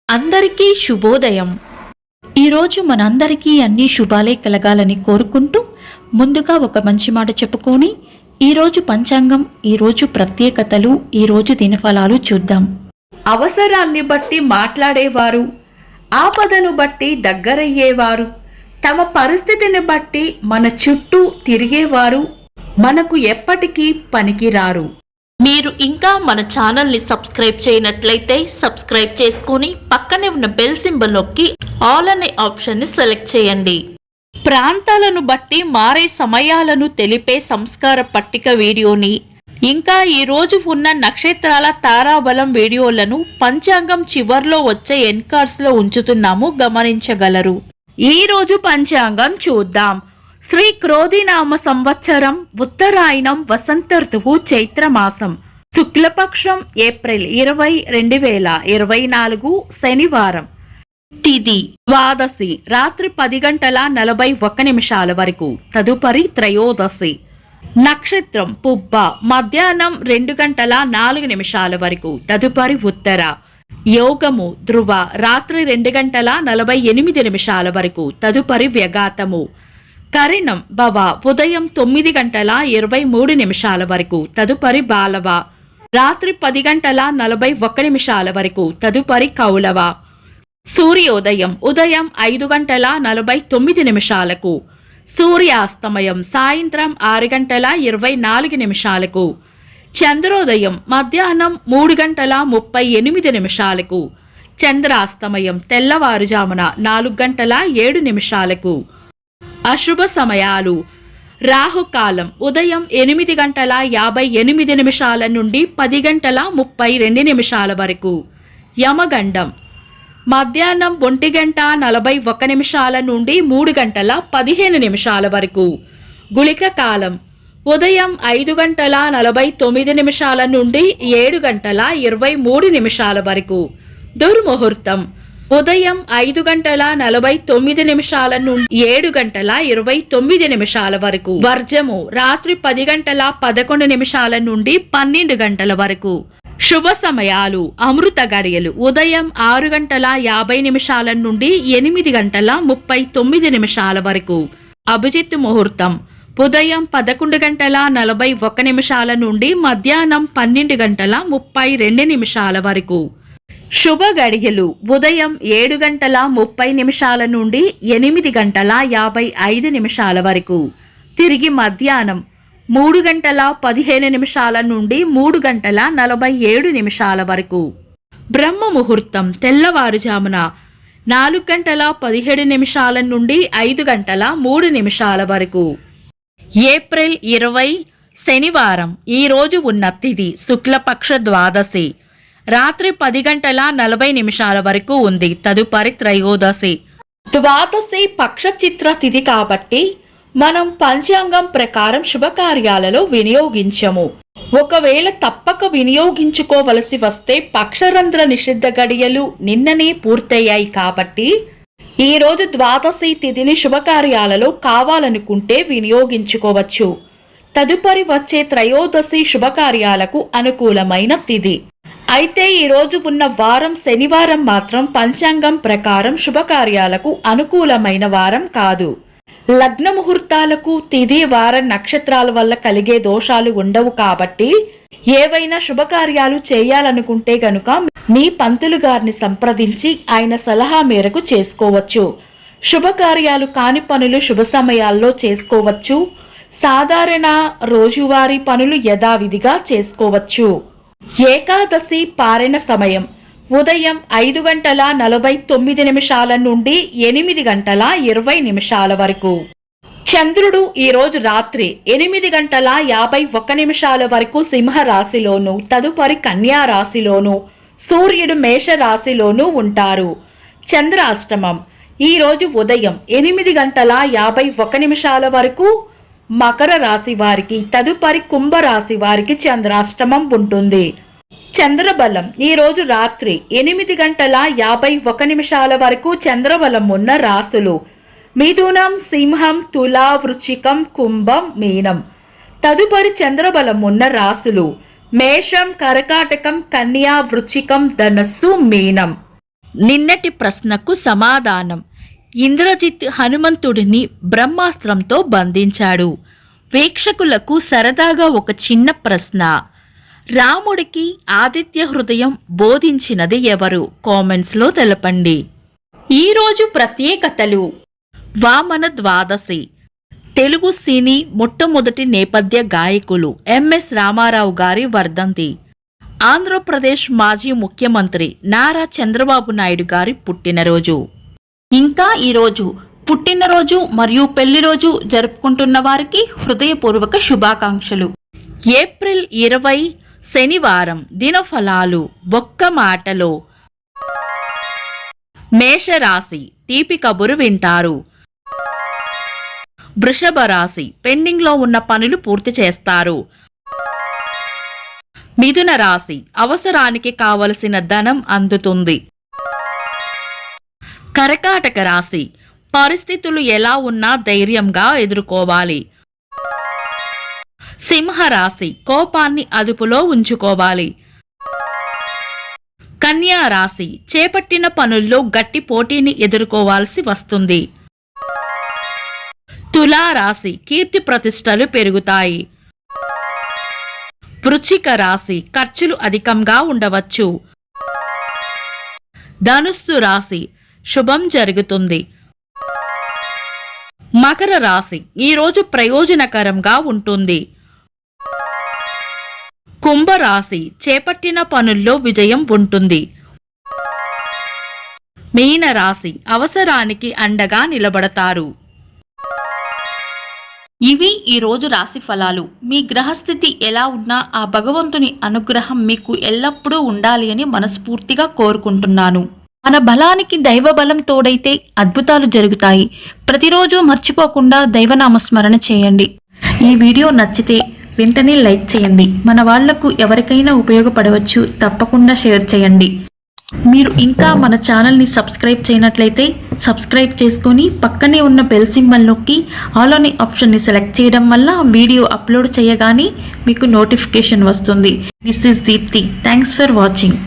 అందరికీ శుభోదయం. ఈరోజు మనందరికీ అన్ని శుభాలే కలగాలని కోరుకుంటూ ముందుగా ఒక మంచి మాట చెప్పుకొని ఈరోజు పంచాంగం, ఈరోజు ప్రత్యేకతలు, ఈరోజు దినఫలాలు చూద్దాం. అవసరాన్ని బట్టి మాట్లాడేవారు, ఆపదను బట్టి దగ్గరయ్యేవారు, తమ పరిస్థితిని బట్టి మన చుట్టూ తిరిగేవారు మనకు ఎప్పటికీ పనికిరారు. మీరు ఇంకా మన ఛానల్ని సబ్స్క్రైబ్ చేయనట్లయితే సబ్స్క్రైబ్ చేసుకుని పక్కనే ఉన్న బెల్ సింబల్ నొక్కి ఆల్ అనే ఆప్షన్ని సెలెక్ట్ చేయండి. ప్రాంతాలను బట్టి మారే సమయాలను తెలిపే సంస్కార పట్టిక వీడియోని, ఇంకా ఈరోజు ఉన్న నక్షత్రాల తారాబలం వీడియోలను పంచాంగం చివర్లో వచ్చే ఎన్కార్స్లో ఉంచుతున్నాము, గమనించగలరు. ఈరోజు పంచాంగం చూద్దాం. శ్రీ క్రోధినామ సంవత్సరం, ఉత్తరాయణం, వసంత ఋతువు, చైత్రమాసం, శుక్లపక్షం, ఏప్రిల్ 20, 2024, శనివారం. తిథి ద్వాదశి, రాత్రి 10:41 వరకు, తదుపరి త్రయోదశి. నక్షత్రం పుబ్బ, మధ్యాహ్నం 2:04 వరకు, తదుపరి ఉత్తర. యోగము ధ్రువ, రాత్రి 2:48 వరకు, తదుపరి వ్యగాతము. కరిణం భవ, ఉదయం 9:23 వరకు, తదుపరి బాలవ. రాత్రి 10:41 వరకు, తదుపరి కౌలవ. సూర్యోదయం ఉదయం 5:49, సూర్యాస్తమయం సాయంత్రం 6:24. చంద్రోదయం మధ్యాహ్నం 3:38, చంద్రాస్తమయం తెల్లవారుజామున 4:07. అశుభ సమయాలు: రాహుకాలం ఉదయం 8:58 నుండి 10:32 వరకు, యమగండం మధ్యాహ్నం 1:41 నుండి 3:15 వరకు, గుళిక కాలం ఉదయం 5:49 నుండి 7:23 వరకు, దుర్ముహూర్తం ఉదయం 5:49 నుండి 7:29 వరకు, వర్జము రాత్రి 10:11 నుండి 12 వరకు. శుభ సమయాలు: అమృత గడియలు ఉదయం 6:50 నుండి 8:39 వరకు, అభిజిత్ ముహూర్తం ఉదయం 11:41 నుండి మధ్యాహ్నం 12:32 వరకు. శుభ గడియలు ఉదయం 7:30 నుండి 8:55 వరకు, తిరిగి మధ్యాహ్నం 3:15 నుండి 3:47 వరకు. బ్రహ్మ ముహూర్తం తెల్లవారుజామున 4:17 నుండి 5:03 వరకు. ఏప్రిల్ 20, శనివారం. ఈరోజు ఉన్న తిథి శుక్లపక్ష ద్వాదశి, రాత్రి 10:40 వరకు ఉంది, తదుపరి త్రయోదశి. ద్వాదశి పక్ష చిత్ర తిథి కాబట్టి మనం పంచాంగం ప్రకారం శుభకార్యాలలో వినియోగించము. ఒకవేళ తప్పక వినియోగించుకోవలసి వస్తే పక్షరంధ్ర నిషిద్ధ గడియలు నిన్ననే పూర్తయ్యాయి కాబట్టి ఈరోజు ద్వాదశి తిథిని శుభకార్యాలలో కావాలనుకుంటే వినియోగించుకోవచ్చు. తదుపరి వచ్చే త్రయోదశి శుభకార్యాలకు అనుకూలమైన తిథి. అయితే ఈరోజు ఉన్న వారం శనివారం మాత్రం పంచాంగం ప్రకారం శుభకార్యాలకు అనుకూలమైన వారం కాదు. లగ్న ముహూర్తాలకు తిథి వార నక్షత్రాల వల్ల కలిగే దోషాలు ఉండవు కాబట్టి ఏవైనా శుభకార్యాలు చేయాలనుకుంటే గనుక మీ పంతులు గారిని సంప్రదించి ఆయన సలహా మేరకు చేసుకోవచ్చు. శుభకార్యాలు కాని పనులు శుభ సమయాల్లో చేసుకోవచ్చు. సాధారణ రోజువారీ పనులు యథావిధిగా చేసుకోవచ్చు. ఏకాదశి పారణ సమయం ఉదయం 5:49 నుండి 8:20 వరకు. చంద్రుడు ఈరోజు రాత్రి 8:51 వరకు సింహ రాశిలోను, తదుపరి కన్యా రాశిలోను, సూర్యుడు మేష రాశిలోనూ ఉంటారు. చంద్రాష్టమం ఈరోజు ఉదయం 8:51 వరకు మకర రాశి వారికి, తదుపరి కుంభరాశి వారికి చంద్రాష్టమం ఉంటుంది. చంద్రబలం ఈరోజు రాత్రి 8:51 వరకు చంద్రబలం ఉన్న రాశులు మిథునం, సింహం, తుల, వృశ్చికం, కుంభం, మీనం. తదుపరి చంద్రబలం ఉన్న రాశులు మేషం, కర్కాటకం, కన్యా, వృశ్చికం, ధనస్సు, మీనం. నిన్నటి ప్రశ్నకు సమాధానం. ఇంద్రజిత్ హనుమంతుడిని బ్రహ్మాస్త్రంతో బంధించాడు. వీక్షకులకు సరదాగా ఒక చిన్న ప్రశ్న. రాముడికి ఆదిత్య హృదయం బోధించినది ఎవరు? కామెంట్స్లో తెలపండి. ఈరోజు ప్రత్యేకతలు. వామన ద్వాదశి. తెలుగు సినీ మొట్టమొదటి నేపథ్య గాయకులు ఎంఎస్ రామారావు గారి వర్ధంతి. ఆంధ్రప్రదేశ్ మాజీ ముఖ్యమంత్రి నారా చంద్రబాబు నాయుడు గారి పుట్టినరోజు. ఇంకా ఈరోజు పుట్టినరోజు మరియు పెళ్లిరోజు జరుపుకుంటున్న వారికి హృదయపూర్వక శుభాకాంక్షలు. ఏప్రిల్ 20 శనివారం. దినఫలాలు. ఒక్క మాటలో. మేషరాశి. తీపి కబురు వింటారు. వృషభ రాశి. పెండింగ్లో ఉన్న పనులు పూర్తి చేస్తారు. మిథున రాశి. అవసరానికి కావలసిన ధనం అందుతుంది. కర్కాటక రాశి. పరిస్థితులు ఎలా ఉన్నా ధైర్యంగా ఎదుర్కోవాలి. సింహరాశి. కోపాన్ని అదుపులో ఉంచుకోవాలి. కన్యా రాశి. చేపట్టిన పనుల్లో గట్టి పోటీని ఎదుర్కోవాల్సి వస్తుంది. తులారాశి. కీర్తి ప్రతిష్టలు పెరుగుతాయి. వృశ్చిక రాశి. ఖర్చులు అధికంగా ఉండవచ్చు. ధనుస్సు రాశి. శుభం జరుగుతుంది. మకర రాశి. ఈరోజు ప్రయోజనకరంగా ఉంటుంది. కుంభరాశి. చేపట్టిన పనుల్లో విజయం ఉంటుంది. మీన రాశి. అవసరానికి అండగా నిలబడతారు. ఇవి ఈరోజు రాశి ఫలాలు. మీ గ్రహస్థితి ఎలా ఉన్నా ఆ భగవంతుని అనుగ్రహం మీకు ఎల్లప్పుడూ ఉండాలి అని మనస్ఫూర్తిగా కోరుకుంటున్నాను. మన బలానికి దైవ బలం తోడైతే అద్భుతాలు జరుగుతాయి. ప్రతిరోజు మర్చిపోకుండా దైవనామస్మరణ చేయండి. ఈ వీడియో నచ్చితే వెంటనే లైక్ చేయండి. మన వాళ్లకు ఎవరికైనా ఉపయోగపడవచ్చు. తప్పకుండా షేర్ చేయండి. మీరు ఇంకా మన ఛానల్ని సబ్స్క్రైబ్ చేయనట్లయితే సబ్స్క్రైబ్ చేసుకొని పక్కనే ఉన్న బెల్ సింబల్ నొక్కి ఆల్ అనే ఆప్షన్ని సెలెక్ట్ చేయడం వల్ల వీడియో అప్లోడ్ చేయగానే మీకు నోటిఫికేషన్ వస్తుంది. This is Deepti. Thanks for watching.